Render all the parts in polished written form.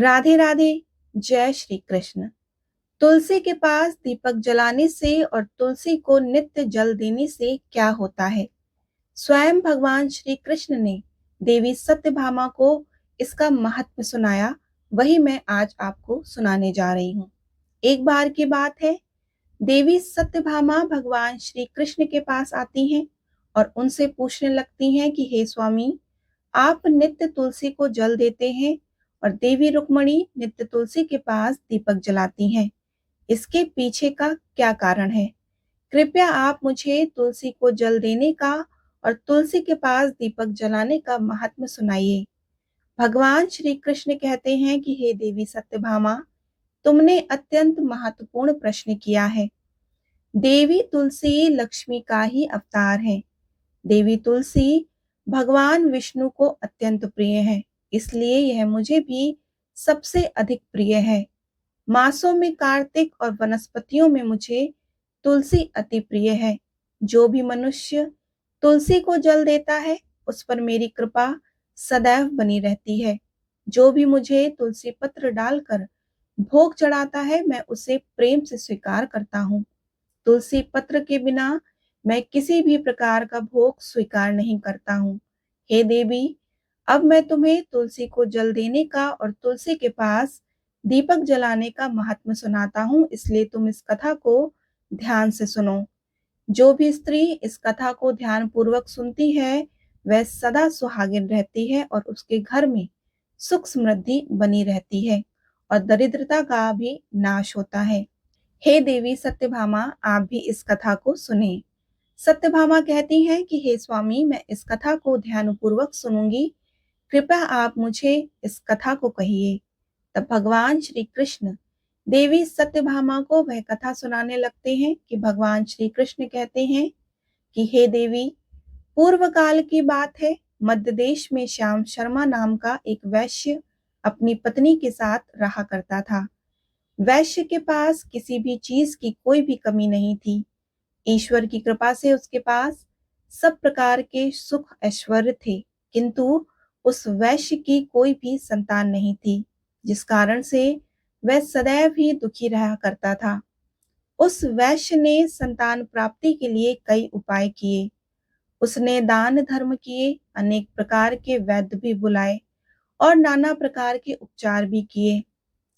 राधे राधे। जय श्री कृष्ण। तुलसी के पास दीपक जलाने से और तुलसी को नित्य जल देने से क्या होता है? स्वयं भगवान श्री कृष्ण ने देवी सत्यभामा को इसका महत्व सुनाया। वही मैं आज आपको सुनाने जा रही हूँ। एक बार की बात है, देवी सत्यभामा भगवान श्री कृष्ण के पास आती हैं और उनसे पूछने लगती हैं कि हे स्वामी, आप नित्य तुलसी को जल देते हैं और देवी रुक्मणी नित्य तुलसी के पास दीपक जलाती हैं। इसके पीछे का क्या कारण है? कृपया आप मुझे तुलसी को जल देने का और तुलसी के पास दीपक जलाने का महात्म्य सुनाइए। भगवान श्री कृष्ण कहते हैं कि हे देवी सत्यभामा, तुमने अत्यंत महत्वपूर्ण प्रश्न किया है। देवी तुलसी लक्ष्मी का ही अवतार है। देवी तुलसी भगवान विष्णु को अत्यंत प्रिय है, इसलिए यह मुझे भी सबसे अधिक प्रिय है। मासों में कार्तिक और वनस्पतियों में मुझे तुलसी अति प्रिय है। जो भी मनुष्य तुलसी को जल देता है, उस पर मेरी कृपा सदैव बनी रहती है। जो भी मुझे तुलसी पत्र डालकर भोग चढ़ाता है, मैं उसे प्रेम से स्वीकार करता हूँ। तुलसी पत्र के बिना मैं किसी भी प्रकार का भोग स्वीकार नहीं करता हूँ। हे देवी, अब मैं तुम्हें तुलसी को जल देने का और तुलसी के पास दीपक जलाने का महात्म्य सुनाता हूँ, इसलिए तुम इस कथा को ध्यान से सुनो। जो भी स्त्री इस कथा को ध्यान पूर्वक सुनती है, वह सदा सुहागिन रहती है और उसके घर में सुख समृद्धि बनी रहती है और दरिद्रता का भी नाश होता है। हे देवी सत्यभामा, आप भी इस कथा को सुने। सत्यभामा कहती हैं कि हे स्वामी, मैं इस कथा को ध्यानपूर्वक सुनूंगी। कृपया आप मुझे इस कथा को कहिए। तब भगवान श्री कृष्ण देवी सत्यभामा को वह कथा सुनाने लगते हैं कि भगवान श्री कृष्ण कहते हैं कि हे देवी, पूर्व काल की बात है। मध्य देश में श्याम शर्मा नाम का एक वैश्य अपनी पत्नी के साथ रहा करता था। वैश्य के पास किसी भी चीज की कोई भी कमी नहीं थी। ईश्वर की कृपा से उसके पास सब प्रकार के सुख ऐश्वर्य थे, किंतु उस वैश्य की कोई भी संतान नहीं थी, जिस कारण से वह सदैव ही दुखी रहा करता था। उस वैश्य ने संतान प्राप्ति के लिए कई उपाय किए। उसने दान धर्म किए, अनेक प्रकार के वैद्य भी बुलाए और नाना प्रकार के उपचार भी किए,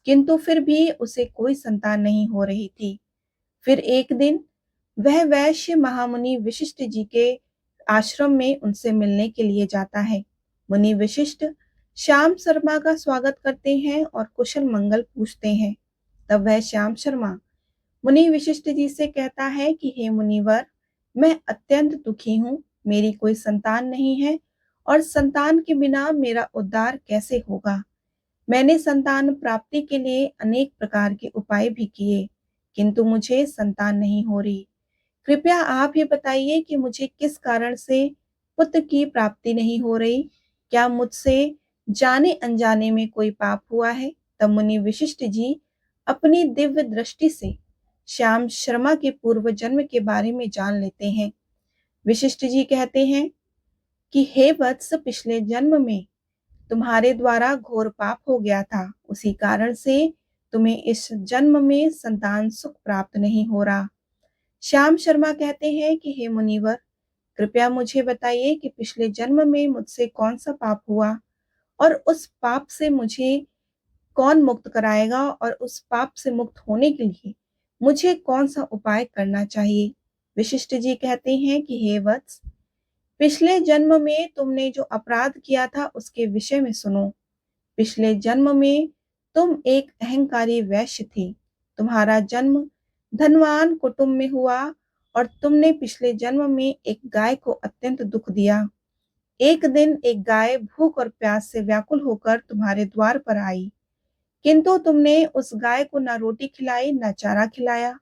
किंतु फिर भी उसे कोई संतान नहीं हो रही थी। फिर एक दिन वह वैश्य महामुनि वशिष्ठ जी के आश्रम में उनसे मिलने के लिए जाता है। मुनि वशिष्ठ श्याम शर्मा का स्वागत करते हैं और कुशल मंगल पूछते हैं। तब वह श्याम शर्मा मुनि वशिष्ठ जी से कहता है कि हे मुनिवर, मैं अत्यंत दुखी हूँ। मेरी कोई संतान नहीं है और संतान के बिना मेरा उद्धार कैसे होगा। मैंने संतान प्राप्ति के लिए अनेक प्रकार के उपाय भी किए, किंतु मुझे संतान नहीं हो रही। कृपया आप ये बताइए कि मुझे किस कारण से पुत्र की प्राप्ति नहीं हो रही। क्या मुझसे जाने अनजाने में कोई पाप हुआ है? तब मुनि वशिष्ठ जी अपनी दिव्य दृष्टि से श्याम शर्मा के पूर्व जन्म के बारे में जान लेते हैं। वशिष्ठ जी कहते हैं कि हे वत्स, पिछले जन्म में तुम्हारे द्वारा घोर पाप हो गया था। उसी कारण से तुम्हें इस जन्म में संतान सुख प्राप्त नहीं हो रहा। श्याम शर्मा कहते हैं कि हे मुनिवर, कृपया मुझे बताइए कि पिछले जन्म में मुझसे कौन सा पाप हुआ और उस पाप से मुझे कौन मुक्त कराएगा और उस पाप से मुक्त होने के लिए मुझे कौन सा उपाय करना चाहिए। वशिष्ठ जी कहते हैं कि हे वत्स, पिछले जन्म में तुमने जो अपराध किया था उसके विषय में सुनो। पिछले जन्म में तुम एक अहंकारी वैश्य थे। तुम्हारा जन्म धनवान कुटुंब में हुआ और तुमने पिछले जन्म में एक गाय को अत्यंत दुख दिया। एक दिन एक गाय भूख और प्यास से व्याकुल होकर तुम्हारे द्वार पर आई, किंतु तुमने उस गाय को न रोटी खिलाई, न चारा खिलाया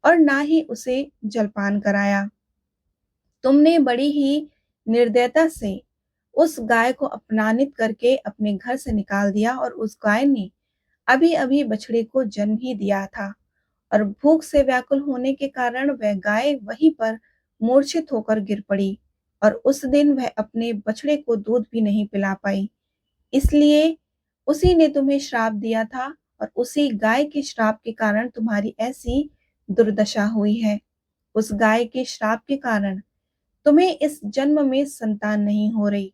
और ना ही उसे जलपान कराया। तुमने बड़ी ही निर्दयता से उस गाय को अपमानित करके अपने घर से निकाल दिया और उस गाय ने अभी अभी बछड़े को जन्म ही दिया था और भूख से व्याकुल होने के कारण वह गाय वहीं पर मूर्छित होकर गिर पड़ी और उस दिन वह अपने बछड़े को दूध भी नहीं पिला पाई। इसलिए उसी ने तुम्हें श्राप दिया था और उसी गाय के श्राप के कारण तुम्हारी ऐसी दुर्दशा हुई है। उस गाय के श्राप के कारण तुम्हें इस जन्म में संतान नहीं हो रही।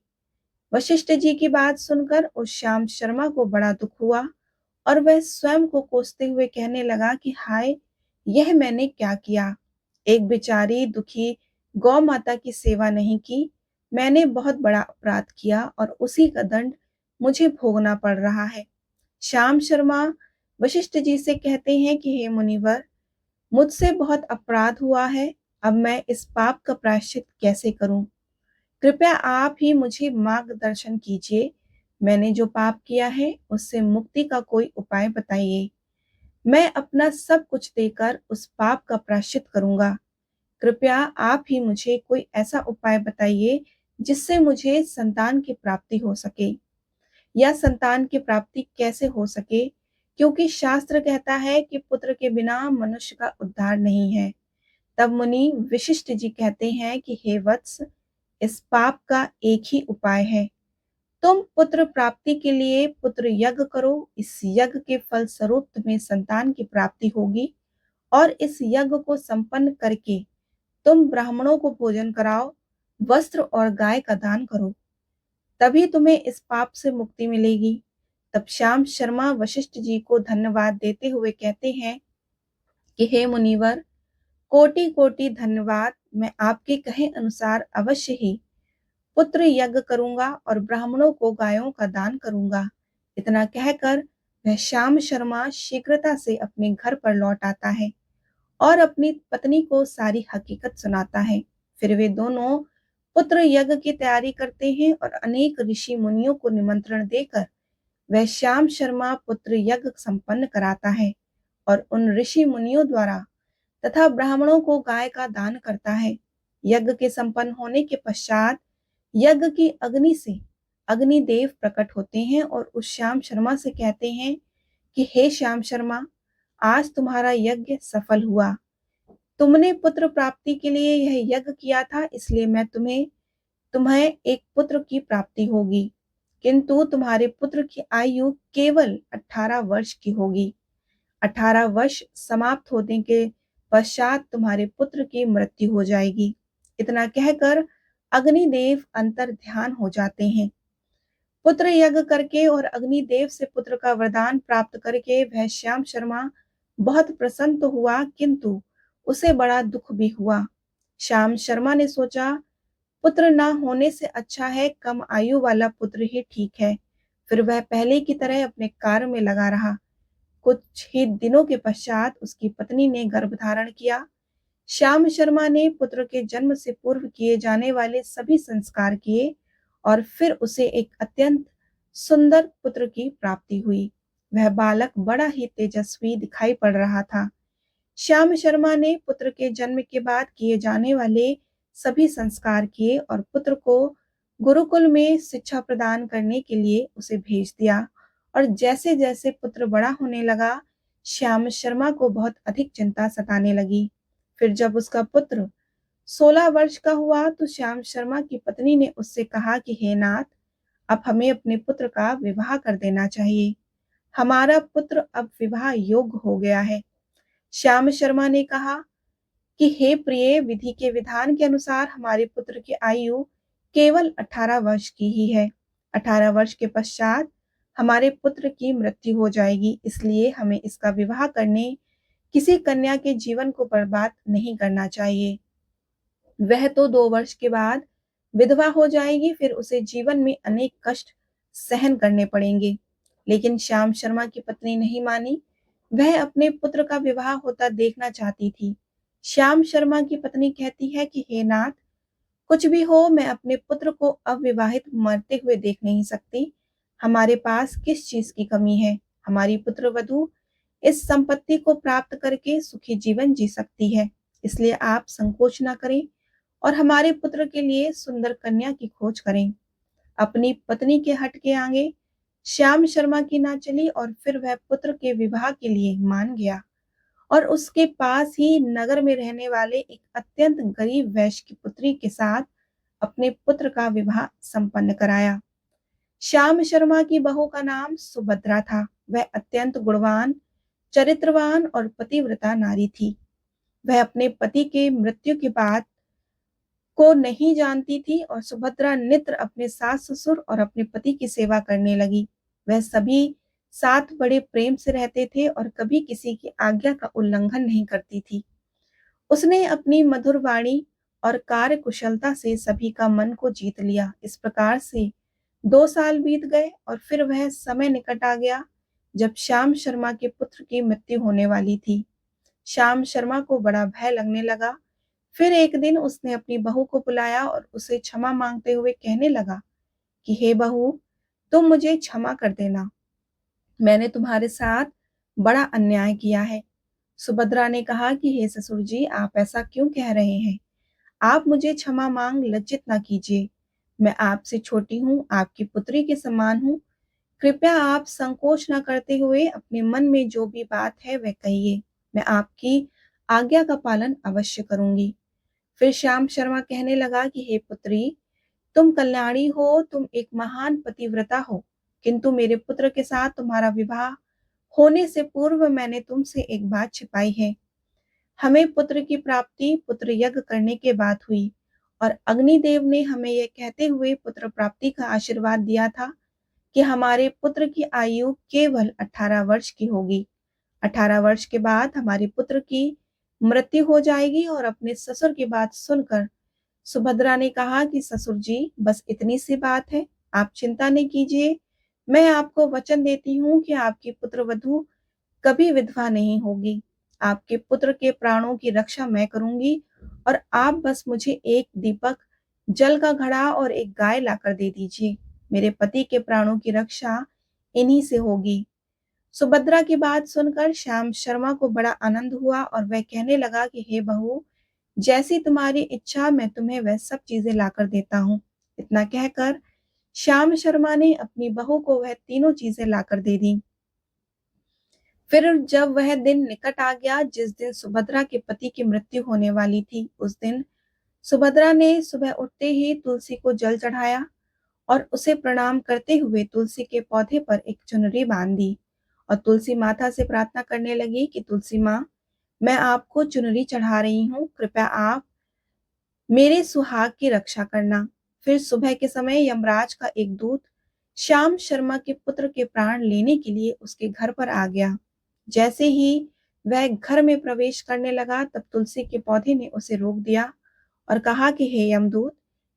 वशिष्ठ जी की बात सुनकर उस श्याम शर्मा को बड़ा दुख हुआ और वह स्वयं को कोसते हुए कहने लगा कि हाय, यह मैंने क्या किया। एक बेचारी दुखी गौ माता की सेवा नहीं की। मैंने बहुत बड़ा अपराध किया और उसी का दंड मुझे भोगना पड़ रहा है। श्याम शर्मा वशिष्ठ जी से कहते हैं कि हे मुनिवर, मुझसे बहुत अपराध हुआ है। अब मैं इस पाप का प्रायश्चित कैसे करूं? कृपया आप ही मुझे मार्गदर्शन कीजिए। मैंने जो पाप किया है उससे मुक्ति का कोई उपाय बताइए। मैं अपना सब कुछ देकर उस पाप का प्रायश्चित करूंगा। कृपया आप ही मुझे कोई ऐसा उपाय बताइए जिससे मुझे संतान की प्राप्ति हो सके। या संतान की प्राप्ति कैसे हो सके, क्योंकि शास्त्र कहता है कि पुत्र के बिना मनुष्य का उद्धार नहीं है। तब मुनि विशिष्ट जी कहते हैं कि हे वत्स, इस पाप का एक ही उपाय है। तुम पुत्र प्राप्ति के लिए पुत्र यज्ञ करो। इस यज्ञ के फल स्वरूप तुम्हें संतान की प्राप्ति होगी और इस यज्ञ को संपन्न करके तुम ब्राह्मणों को भोजन कराओ, वस्त्र और गाय का दान करो। तभी तुम्हें इस पाप से मुक्ति मिलेगी। तब श्याम शर्मा वशिष्ठ जी को धन्यवाद देते हुए कहते हैं कि हे मुनिवर, कोटि कोटि धन्यवाद। मैं आपके कहे अनुसार अवश्य ही पुत्र यज्ञ करूंगा और ब्राह्मणों को गायों का दान करूंगा। इतना कहकर वह श्याम शर्मा शीघ्रता से अपने घर पर लौट आता है और अपनी पत्नी को सारी हकीकत सुनाता है। फिर वे दोनों पुत्र यज्ञ की तैयारी करते हैं और अनेक ऋषि मुनियों को निमंत्रण देकर वह श्याम शर्मा पुत्र यज्ञ संपन्न कराता है और उन ऋषि मुनियों द्वारा तथा ब्राह्मणों को गाय का दान करता है। यज्ञ के संपन्न होने के पश्चात यज्ञ की अग्नि से अग्निदेव प्रकट होते हैं और उस श्याम शर्मा से कहते हैं कि हे श्याम शर्मा, आज तुम्हारा यज्ञ सफल हुआ। तुमने पुत्र प्राप्ति के लिए यह यज्ञ किया था, इसलिए मैं तुम्हें एक पुत्र की प्राप्ति होगी, किंतु तुम्हारे पुत्र की आयु केवल 18 वर्ष की होगी। 18 वर्ष समाप्त होने के पश्चात तुम्हारे पुत्र की मृत्यु हो जाएगी। इतना कहकर अग्निदेव अंतर ध्यान हो जाते हैं। पुत्र यज्ञ करके और अग्निदेव से पुत्र का वरदान प्राप्त करके वह श्याम शर्मा बहुत प्रसन्न तो हुआ, किंतु उसे बड़ा दुख भी हुआ। श्याम शर्मा ने सोचा, पुत्र ना होने से अच्छा है कम आयु वाला पुत्र ही ठीक है। फिर वह पहले की तरह अपने कार्य में लगा रहा। कुछ ही दिनों के पश्चात उसकी पत्नी ने गर्भ धारण किया। श्याम शर्मा ने पुत्र के जन्म से पूर्व किए जाने वाले सभी संस्कार किए और फिर उसे एक अत्यंत सुंदर पुत्र की प्राप्ति हुई। वह बालक बड़ा ही तेजस्वी दिखाई पड़ रहा था। श्याम शर्मा ने पुत्र के जन्म के बाद किए जाने वाले सभी संस्कार किए और पुत्र को गुरुकुल में शिक्षा प्रदान करने के लिए उसे भेज दिया। और जैसे जैसे पुत्र बड़ा होने लगा, श्याम शर्मा को बहुत अधिक चिंता सताने लगी। फिर जब उसका पुत्र 16 वर्ष का हुआ तो श्याम शर्मा की पत्नी ने उससे कहा कि हे नाथ, अब हमें अपने पुत्र का विवाह कर देना चाहिए। हमारा पुत्र अब विवाह योग्य हो गया है। श्याम शर्मा ने कहा कि हे प्रिय, विधि के विधान के अनुसार हमारे पुत्र की आयु केवल 18 वर्ष की ही है। 18 वर्ष के पश्चात हमारे पुत्र की मृत्यु हो जाएगी, इसलिए हमें इसका विवाह करने किसी कन्या के जीवन को बर्बाद नहीं करना चाहिए। वह तो 2 वर्ष के बाद विधवा हो जाएगी, फिर उसे जीवन में अनेक कष्ट सहन करने पड़ेंगे। लेकिन श्याम शर्मा की पत्नी नहीं मानी। वह अपने पुत्र का विवाह होता देखना चाहती थी। श्याम शर्मा की पत्नी कहती है कि हे नाथ, कुछ भी हो, मैं अपने पुत्र को अविवाहित मरते हुए देख नहीं सकती। हमारे पास किस चीज की कमी है? हमारी पुत्र वधू इस संपत्ति को प्राप्त करके सुखी जीवन जी सकती है। इसलिए आप संकोच ना करें और हमारे पुत्र के लिए सुंदर कन्या की खोज करें। अपनी पत्नी के हट के आगे श्याम शर्मा की ना चली और फिर वह पुत्र के विवाह के लिए मान गया और उसके पास ही नगर में रहने वाले एक अत्यंत गरीब वैश्य की पुत्री के साथ अपने पुत्र का विवाह संपन्न कराया। श्याम शर्मा की बहू का नाम सुभद्रा था। वह अत्यंत गुणवान, चरित्रवान और पतिव्रता नारी थी। वह अपने पति के मृत्यु के बाद को नहीं जानती थी और सुभद्रा नित्र अपने सास ससुर और अपने पति की सेवा करने लगी। वह सभी साथ बड़े प्रेम से रहते थे और कभी किसी की आज्ञा का उल्लंघन नहीं करती थी। उसने अपनी मधुर वाणी और कार्य कुशलता से सभी का मन को जीत लिया। इस प्रकार से 2 साल बीत गए और फिर वह समय निकट आ गया जब श्याम शर्मा के पुत्र की मृत्यु होने वाली थी। श्याम शर्मा को बड़ा भय लगने लगा। फिर एक दिन उसने अपनी बहू को बुलाया और उसे क्षमा मांगते हुए कहने लगा कि हे बहू, तुम मुझे क्षमा कर देना। मैंने तुम्हारे साथ बड़ा अन्याय किया है। सुभद्रा ने कहा कि हे ससुर जी, आप ऐसा क्यों कह रहे हैं? आप मुझे क्षमा मांग लज्जित ना कीजिए। मैं आपसे छोटी हूँ, आपकी पुत्री के समान हूँ। कृपया आप संकोच न करते हुए अपने मन में जो भी बात है वह कहिए। मैं आपकी आज्ञा का पालन अवश्य करूंगी। फिर श्याम शर्मा कहने लगा कि हे पुत्री, तुम कल्याणी हो, तुम एक महान पतिव्रता हो, किंतु मेरे पुत्र के साथ तुम्हारा विवाह होने से पूर्व मैंने तुमसे एक बात छिपाई है। हमें पुत्र की प्राप्ति पुत्र यज्ञ करने के बाद हुई और अग्निदेव ने हमें यह कहते हुए पुत्र प्राप्ति का आशीर्वाद दिया था कि हमारे पुत्र की आयु केवल 18 वर्ष की होगी। 18 वर्ष के बाद हमारे पुत्र की मृत्यु हो जाएगी। और अपने ससुर की बात सुनकर सुभद्रा ने कहा कि ससुर जी, बस इतनी सी बात है, आप चिंता नहीं कीजिए। मैं आपको वचन देती हूँ कि आपकी पुत्रवधू कभी विधवा नहीं होगी। आपके पुत्र के प्राणों की रक्षा मैं करूंगी और आप बस मुझे एक दीपक, जल का घड़ा और एक गाय लाकर दे दीजिए। मेरे पति के प्राणों की रक्षा इन्हीं से होगी। सुभद्रा की बात सुनकर श्याम शर्मा को बड़ा आनंद हुआ और वह कहने लगा कि हे बहू, जैसी तुम्हारी इच्छा मैं तुम्हें वह सब चीजें लाकर देता हूँ। इतना कहकर श्याम शर्मा ने अपनी बहू को वह तीनों चीजें लाकर दे दी। फिर जब वह दिन निकट आ गया जिस दिन सुभद्रा के पति की मृत्यु होने वाली थी, उस दिन सुभद्रा ने सुबह उठते ही तुलसी को जल चढ़ाया और उसे प्रणाम करते हुए तुलसी के पौधे पर एक चुनरी बांध दी और तुलसी माता से प्रार्थना करने लगी कि तुलसी माँ, मैं आपको चुनरी चढ़ा रही हूँ, कृपया आप मेरे सुहाग की रक्षा करना। फिर सुबह के समय यमराज का एक दूत श्याम शर्मा के पुत्र के प्राण लेने के लिए उसके घर पर आ गया। जैसे ही वह घर में प्रवेश करने लगा तब तुलसी के पौधे ने उसे रोक दिया और कहा कि हे यमदूत,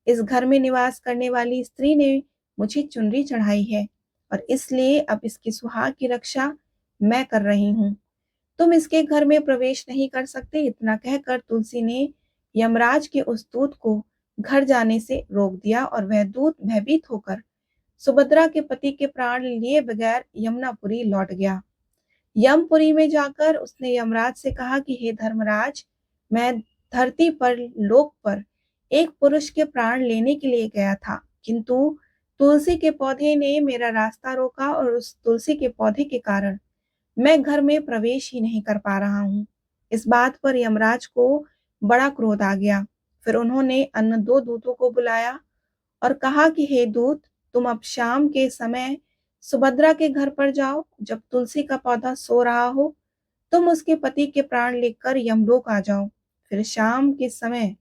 इस घर में निवास करने वाली स्त्री ने मुझे चुनरी चढ़ाई है और इसलिए अब इसकी सुहाग की रक्षा मैं कर रही हूँ। तुम इसके घर में प्रवेश नहीं कर सकते। इतना कहकर तुलसी ने यमराज के उस दूत को घर जाने से रोक दिया और वह दूत भयभीत होकर सुभद्रा के पति के प्राण लिए बगैर यमुनापुरी लौट गया। यमपुरी में जाकर उसने यमराज से कहा कि हे धर्मराज, मैं धरती पर, लोक पर एक पुरुष के प्राण लेने के लिए गया था, किंतु तुलसी के पौधे ने मेरा रास्ता रोका और उस तुलसी के पौधे के कारण मैं घर में प्रवेश ही नहीं कर पा रहा हूँ। इस बात पर यमराज को बड़ा क्रोध आ गया। फिर उन्होंने अन्य 2 दूतों को बुलाया और कहा कि हे दूत, तुम अब शाम के समय सुभद्रा के घर पर जाओ। जब तुलसी का पौधा सो रहा हो, तुम उसके पति के प्राण लेकर यमलोक आ जाओ। फिर शाम के समय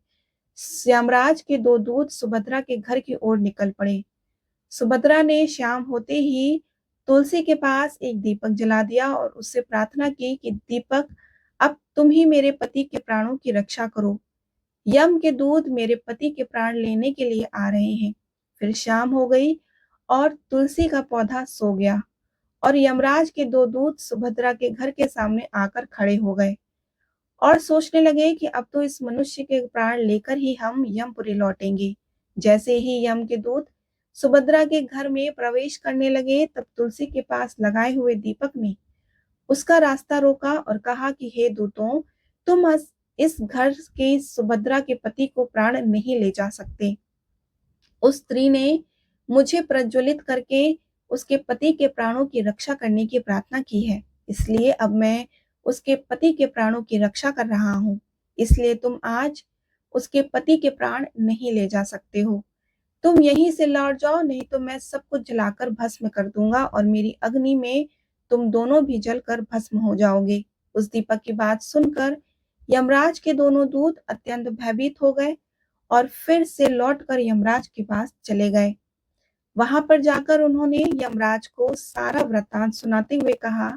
यमराज के 2 दूत सुभद्रा के घर की ओर निकल पड़े। सुभद्रा ने शाम होते ही तुलसी के पास एक दीपक जला दिया और उससे प्रार्थना की कि दीपक, अब तुम ही मेरे पति के प्राणों की रक्षा करो। यम के दूत मेरे पति के प्राण लेने के लिए आ रहे हैं। फिर शाम हो गई और तुलसी का पौधा सो गया और यमराज के 2 दूत सुभद्रा के घर के सामने आकर खड़े हो गए और सोचने लगे कि अब तो इस मनुष्य के प्राण लेकर ही हम यमपुरी लौटेंगे। जैसे ही यम के दूत सुभद्रा के घर में प्रवेश करने लगे तब तुलसी के पास लगाए हुए दीपक ने उसका रास्ता रोका और कहा कि हे दूतों, तुम इस घर के सुभद्रा के पति को प्राण नहीं ले जा सकते। उस स्त्री ने मुझे प्रज्वलित करके उसके पति के प्राणों की रक्षा करने की प्रार्थना की है, इसलिए अब मैं उसके पति के प्राणों की रक्षा कर रहा हूँ। इसलिए तुम आज उसके पति के प्राण नहीं ले जा सकते हो। तुम यहीं से लौट जाओ, नहीं तो मैं सब कुछ जलाकर भस्म कर दूंगा और मेरी अग्नि में तुम दोनों भी जलकर भस्म हो जाओगे। उस दीपक की बात सुनकर यमराज के दोनों दूत अत्यंत भयभीत हो गए और फिर से लौटकर यमराज के पास चले गए। वहां पर जाकर उन्होंने यमराज को सारा वृत्तांत सुनाते हुए कहा,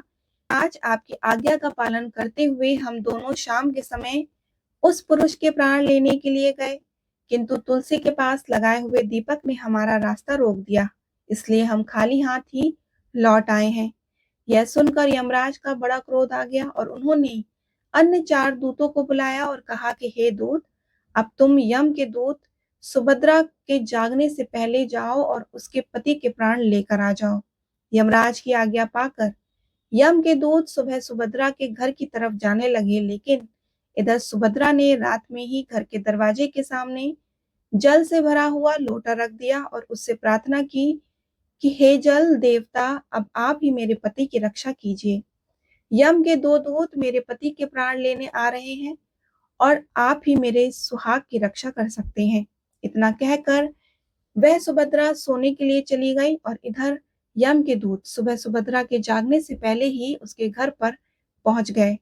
आज आपकी आज्ञा का पालन करते हुए हम दोनों शाम के समय उस पुरुष के प्राण लेने के लिए गए, किंतु तुलसी के पास लगाए हुए दीपक ने हमारा रास्ता रोक दिया, इसलिए हम खाली हाथ ही लौट आए हैं। यह सुनकर यमराज का बड़ा क्रोध आ गया और उन्होंने अन्य 4 दूतों को बुलाया और कहा कि हे दूत, अब तुम यम के दूत सुभद्रा के जागने से पहले जाओ और उसके पति के प्राण लेकर आ जाओ। यमराज की आज्ञा पाकर यम के दूत सुबह सुभद्रा के घर की तरफ जाने लगे, लेकिन इधर सुभद्रा ने रात में ही घर के दरवाजे के सामने जल से भरा हुआ लोटा रख दिया और उससे प्रार्थना की कि हे जल देवता, अब आप ही मेरे पति की रक्षा कीजिए। यम के 2 दूत मेरे पति के प्राण लेने आ रहे हैं और आप ही मेरे सुहाग की रक्षा कर सकते हैं। इतना कहकर वह सुभद्रा सोने के लिए चली गई और इधर यम के दूत सुबह सुभद्रा के जागने से पहले ही उसके घर पर पहुंच गए।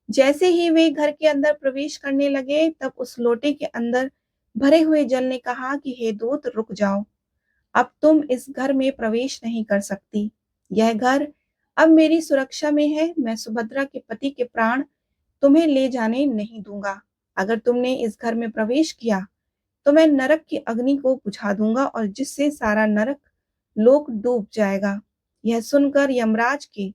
जैसे ही वे घर के अंदर प्रवेश करने लगे, तब उस लोटे के अंदर भरे हुए जल ने कहा कि हे दूत, रुक जाओ, अब तुम इस घर में प्रवेश नहीं कर सकती। यह घर अब मेरी सुरक्षा में है। मैं सुभद्रा के पति के प्राण तुम्हें ले जाने नहीं दूंगा। अगर तुमने इस घर में प्रवेश किया तो मैं नरक की अग्नि को बुझा दूंगा और जिससे सारा नरक लोक डूब जाएगा। यह सुनकर यमराज के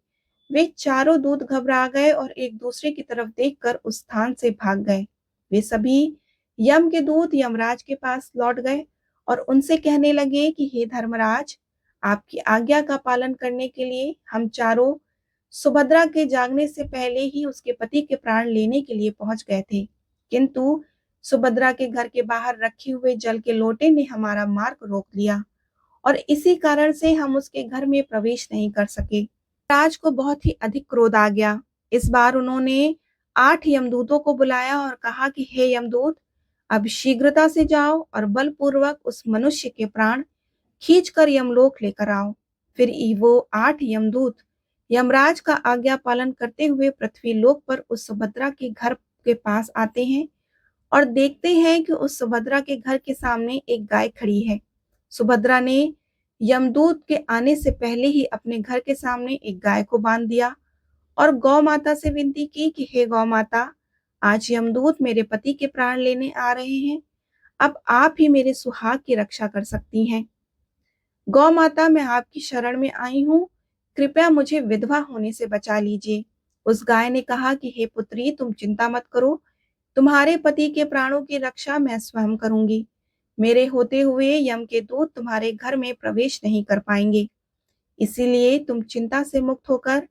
वे चारों दूत घबरा गए और एक दूसरे की तरफ देखकर उस स्थान से भाग गए। वे सभी यम के दूत यमराज के पास लौट गए और उनसे कहने लगे कि हे धर्मराज, आपकी आज्ञा का पालन करने के लिए हम चारों सुभद्रा के जागने से पहले ही उसके पति के प्राण लेने के लिए पहुंच गए थे, किंतु सुभद्रा के घर के बाहर रखे हुए जल के लोटे ने हमारा मार्ग रोक लिया और इसी कारण से हम उसके घर में प्रवेश नहीं कर सके। राज को बहुत ही अधिक क्रोध आ गया। इस बार उन्होंने 8 यमदूतों को बुलाया और कहा कि हे यमदूत, अब शीघ्रता से जाओ और बलपूर्वक उस मनुष्य के प्राण खींचकर यमलोक लेकर आओ। फिर वो 8 यमदूत यमराज का आज्ञा पालन करते हुए पृथ्वी लोक पर उस सुभद्रा के घर के पास आते हैं और देखते हैं कि उस सुभद्रा के घर के सामने एक गाय खड़ी है। सुभद्रा ने यमदूत के आने से पहले ही अपने घर के सामने एक गाय को बांध दिया और गौ माता से विनती की कि हे गौ माता, आज यमदूत मेरे पति के प्राण लेने आ रहे हैं, अब आप ही मेरे सुहाग की रक्षा कर सकती हैं। गौ माता, मैं आपकी शरण में आई हूँ, कृपया मुझे विधवा होने से बचा लीजिए। उस गाय ने कहा कि हे पुत्री, तुम चिंता मत करो, तुम्हारे पति के प्राणों की रक्षा मैं स्वयं करूंगी। मेरे होते हुए यम के दूत तुम्हारे घर में प्रवेश नहीं कर पाएंगे, इसीलिए तुम चिंता से मुक्त होकर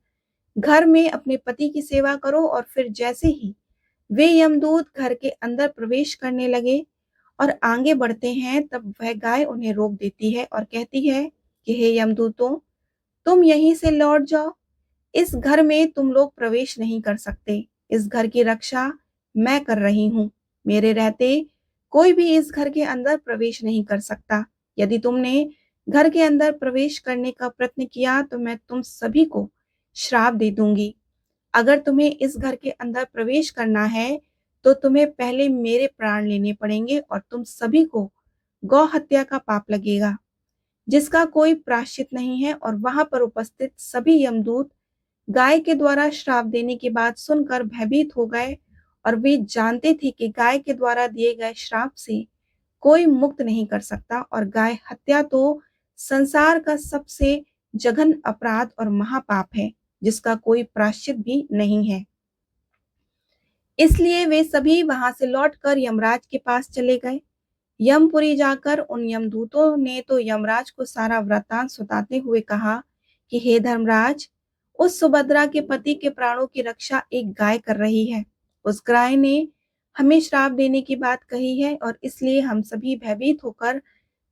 घर में अपने पति की सेवा करो। और फिर जैसे ही वे यमदूत घर के अंदर प्रवेश करने लगे और आगे बढ़ते हैं, तब वह गाय उन्हें रोक देती है और कहती है कि हे यमदूतों, तुम यहीं से लौट जाओ, इस घर में तुम लोग प्रवेश नहीं कर सकते। इस घर की रक्षा मैं कर रही हूँ, मेरे रहते कोई भी इस घर के अंदर प्रवेश नहीं कर सकता। यदि तुमने घर के अंदर प्रवेश करने का प्रयत्न किया तो मैं तुम सभी को श्राप दे दूंगी। अगर तुम्हें इस घर के अंदर प्रवेश करना है तो तुम्हें पहले मेरे प्राण लेने पड़ेंगे और तुम सभी को गौ हत्या का पाप लगेगा, जिसका कोई प्रायश्चित नहीं है। और वहां पर उपस्थित सभी यमदूत गाय के द्वारा श्राप देने की बात सुनकर भयभीत हो गए और वे जानते थे कि गाय के द्वारा दिए गए श्राप से कोई मुक्त नहीं कर सकता और गाय हत्या तो संसार का सबसे जघन्य अपराध और महापाप है, जिसका कोई प्रायश्चित भी नहीं है। इसलिए वे सभी वहां से लौटकर यमराज के पास चले गए। यमपुरी जाकर उन यमदूतों ने तो यमराज को सारा वृत्तांत सुनाते हुए कहा कि हे धर्मराज, उस सुभद्रा के पति के प्राणों की रक्षा एक गाय कर रही है। उस गाय ने हमें श्राप देने की बात कही है और इसलिए हम सभी भयभीत होकर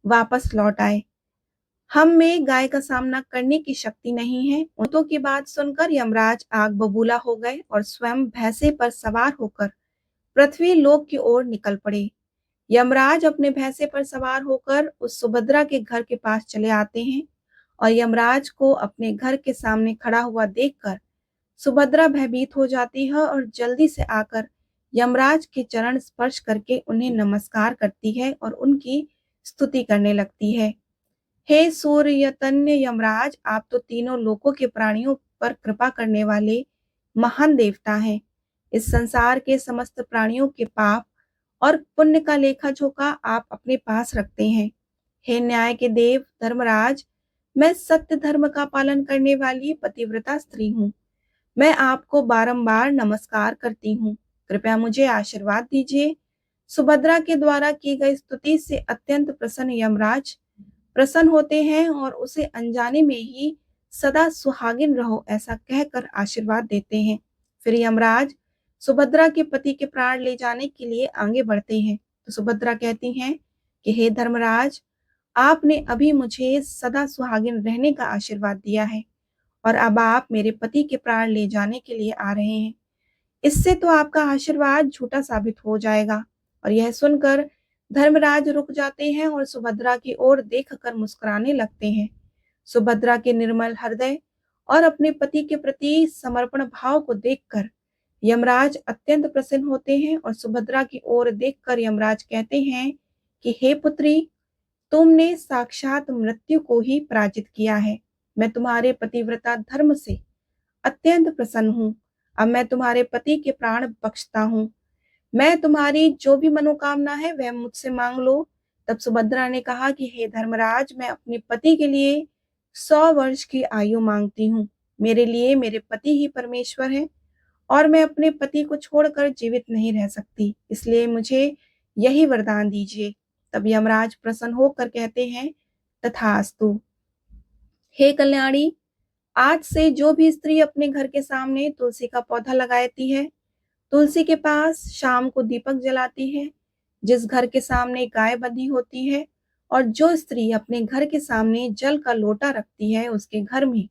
वापस लौट आए। हम में गाय का सामना करने की शक्ति नहीं है। उनकी की बात सुनकर यमराज आग बबूला हो गए और स्वयं भैंसे पर सवार होकर पृथ्वी लोक की ओर निकल पड़े। यमराज अपने भैंसे पर सवार होकर उस सुभद्रा के घर के पास चले आते हैं और यमराज को अपने घर के सामने खड़ा हुआ देखकर सुभद्रा भयभीत हो जाती है और जल्दी से आकर यमराज के चरण स्पर्श करके उन्हें नमस्कार करती है और उनकी स्तुति करने लगती है। हे सूर्यतन्य यमराज, आप तो तीनों लोकों के प्राणियों पर कृपा करने वाले महान देवता हैं। इस संसार के समस्त प्राणियों के पाप और पुण्य का लेखा जोखा आप अपने पास रखते हैं। हे न्याय के देव धर्मराज, मैं सत्य धर्म का पालन करने वाली पतिव्रता स्त्री हूँ। मैं आपको बारंबार नमस्कार करती हूँ। कृपया मुझे आशीर्वाद दीजिए। सुभद्रा के द्वारा की गई स्तुति से अत्यंत प्रसन्न यमराज प्रसन्न होते हैं और उसे अनजाने में ही सदा सुहागिन रहो ऐसा कहकर आशीर्वाद देते हैं। फिर यमराज सुभद्रा के पति के प्राण ले जाने के लिए आगे बढ़ते हैं तो सुभद्रा कहती हैं कि हे धर्मराज, आपने अभी मुझे सदा सुहागिन रहने का आशीर्वाद दिया है और अब आप मेरे पति के प्राण ले जाने के लिए आ रहे हैं। इससे तो आपका आशीर्वाद झूठा साबित हो जाएगा। और यह सुनकर धर्मराज रुक जाते हैं और सुभद्रा की ओर देखकर मुस्कुराने लगते हैं। सुभद्रा के निर्मल हृदय और अपने पति के प्रति समर्पण भाव को देखकर यमराज अत्यंत प्रसन्न होते हैं और सुभद्रा की ओर देखकर यमराज कहते हैं कि हे पुत्री, तुमने साक्षात मृत्यु को ही पराजित किया है। मैं तुम्हारे पतिव्रता धर्म से अत्यंत प्रसन्न हूँ। अब मैं तुम्हारे पति के प्राण बख्शता हूँ। मैं तुम्हारी जो भी मनोकामना है वह मुझसे मांग लो। तब सुभद्रा ने कहा कि हे धर्मराज, मैं अपने पति के लिए 100 वर्ष की आयु मांगती हूँ। मेरे लिए मेरे पति ही परमेश्वर है और मैं अपने पति को छोड़कर जीवित नहीं रह सकती, इसलिए मुझे यही वरदान दीजिए। तब यमराज प्रसन्न होकर कहते हैं, तथास्तु। हे कल्याणी, आज से जो भी स्त्री अपने घर के सामने तुलसी का पौधा लगाती है, तुलसी के पास शाम को दीपक जलाती है, जिस घर के सामने गाय बंधी होती है और जो स्त्री अपने घर के सामने जल का लोटा रखती है, उसके घर में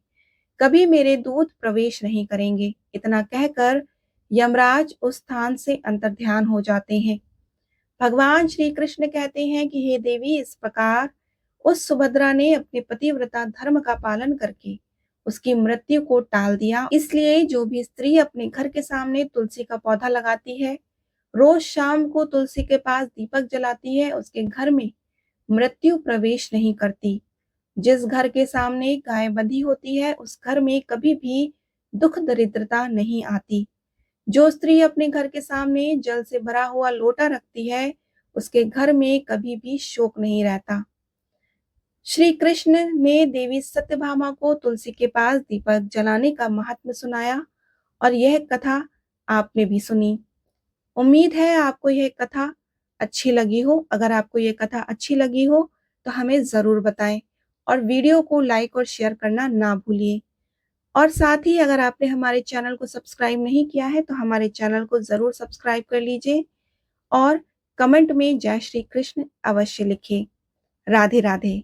कभी मेरे दूत प्रवेश नहीं करेंगे। इतना कहकर यमराज उस स्थान से अंतर्ध्यान हो जाते हैं। भगवान श्री कृष्ण कहते हैं कि हे देवी, इस प्रकार उस सुभद्रा ने अपने पतिव्रता धर्म का पालन करके उसकी मृत्यु को टाल दिया। इसलिए जो भी स्त्री अपने घर के सामने तुलसी का पौधा लगाती है, रोज शाम को तुलसी के पास दीपक जलाती है, उसके घर में मृत्यु प्रवेश नहीं करती। जिस घर के सामने गाय बंधी होती है, उस घर में कभी भी दुख दरिद्रता नहीं आती। जो स्त्री अपने घर के सामने जल से भरा हुआ लोटा रखती है, उसके घर में कभी भी शोक नहीं रहता। श्री कृष्ण ने देवी सत्यभामा को तुलसी के पास दीपक जलाने का महात्म्य सुनाया और यह कथा आपने भी सुनी। उम्मीद है आपको यह कथा अच्छी लगी हो। अगर आपको यह कथा अच्छी लगी हो तो हमें जरूर बताएं और वीडियो को लाइक और शेयर करना ना भूलिए। और साथ ही अगर आपने हमारे चैनल को सब्सक्राइब नहीं किया है तो हमारे चैनल को जरूर सब्सक्राइब कर लीजिए और कमेंट में जय श्री कृष्ण अवश्य लिखिए। राधे राधे।